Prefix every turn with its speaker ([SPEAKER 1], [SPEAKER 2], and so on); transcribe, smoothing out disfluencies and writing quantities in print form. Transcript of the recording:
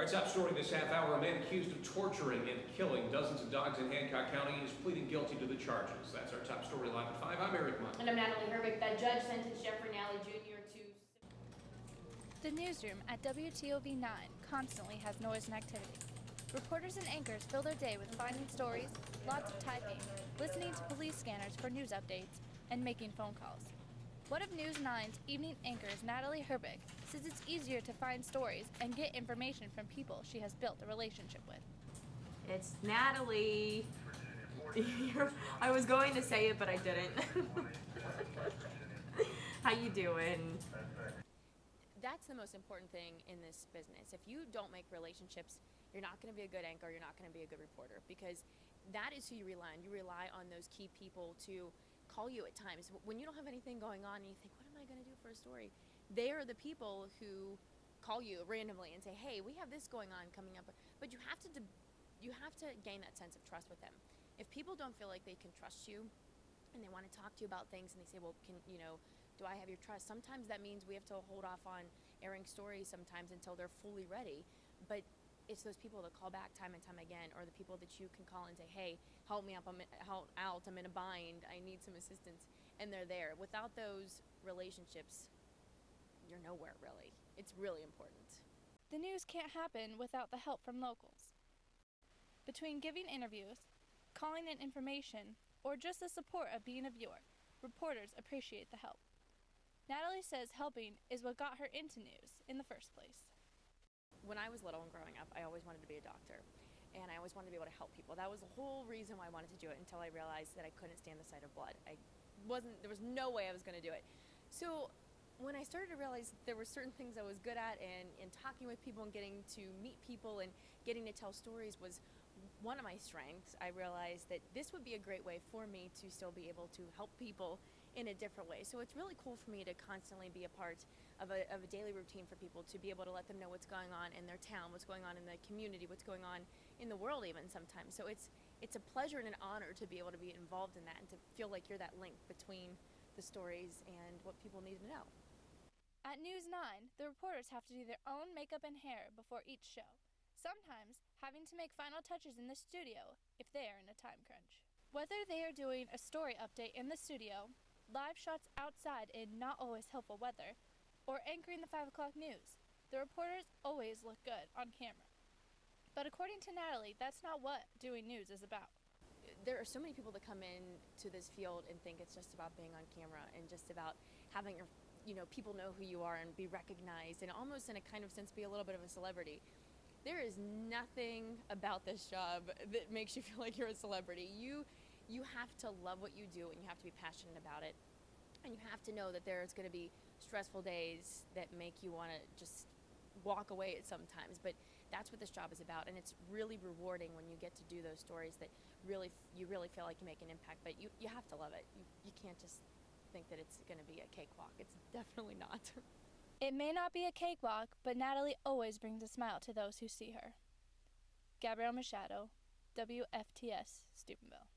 [SPEAKER 1] Our top story this half hour, a man accused of torturing and killing dozens of dogs in Hancock County is pleading guilty to the charges. That's our top story live at 5. I'm Eric Munn.
[SPEAKER 2] And I'm Natalie Herbeck. That judge sentenced Jeffrey Nally Jr. to...
[SPEAKER 3] The newsroom at WTOV 9 constantly has noise and activity. Reporters and anchors fill their day with finding stories, lots of typing, listening to police scanners for news updates, and making phone calls. One of News 9's evening anchors, Natalie Herbeck, says it's easier to find stories and get information from people she has built a relationship with.
[SPEAKER 4] It's Natalie. I was going to say it, but I didn't. How you doing?
[SPEAKER 5] That's the most important thing in this business. If you don't make relationships, you're not going to be a good anchor, you're not going to be a good reporter, because that is who you rely on. You rely on those key people to call you at times. When you don't have anything going on and you think, what am I going to do for a story? They are the people who call you randomly and say, hey, we have this going on coming up. But you have to gain that sense of trust with them. If people don't feel like they can trust you and they want to talk to you about things and they say, well, do I have your trust? Sometimes that means we have to hold off on airing stories sometimes until they're fully ready. But it's those people that call back time and time again, or the people that you can call and say, hey, help me out, I'm in a bind, I need some assistance, and they're there. Without those relationships, you're nowhere really. It's really important.
[SPEAKER 3] The news can't happen without the help from locals. Between giving interviews, calling in information, or just the support of being a viewer, reporters appreciate the help. Natalie says helping is what got her into news in the first place.
[SPEAKER 5] When I was little and growing up, I always wanted to be a doctor, and I always wanted to be able to help people. That was the whole reason why I wanted to do it, until I realized that I couldn't stand the sight of blood. There was no way I was going to do it. So when I started to realize there were certain things I was good at, and talking with people and getting to meet people and getting to tell stories was one of my strengths, I realized that this would be a great way for me to still be able to help people in a different way. So it's really cool for me to constantly be a part of a daily routine for people, to be able to let them know what's going on in their town, what's going on in the community, what's going on in the world even sometimes. So it's a pleasure and an honor to be able to be involved in that and to feel like you're that link between the stories and what people need to know.
[SPEAKER 3] At News 9, the reporters have to do their own makeup and hair before each show, sometimes having to make final touches in the studio if they are in a time crunch. Whether they are doing a story update in the studio, live shots outside in not always helpful weather, or anchoring the 5 o'clock news, the reporters always look good on camera. But according to Natalie, that's not what doing news is about.
[SPEAKER 5] There are so many people that come in to this field and think it's just about being on camera and just about having your, people know who you are and be recognized and almost in a kind of sense be a little bit of a celebrity. There is nothing about this job that makes you feel like you're a celebrity. You have to love what you do, and you have to be passionate about it. And you have to know that there's going to be stressful days that make you want to just walk away at sometimes. But that's what this job is about, and it's really rewarding when you get to do those stories that you really feel like you make an impact. But you have to love it. You can't just think that it's going to be a cakewalk. It's definitely not.
[SPEAKER 3] It may not be a cakewalk, but Natalie always brings a smile to those who see her. Gabrielle Machado, WFTS, Steubenville.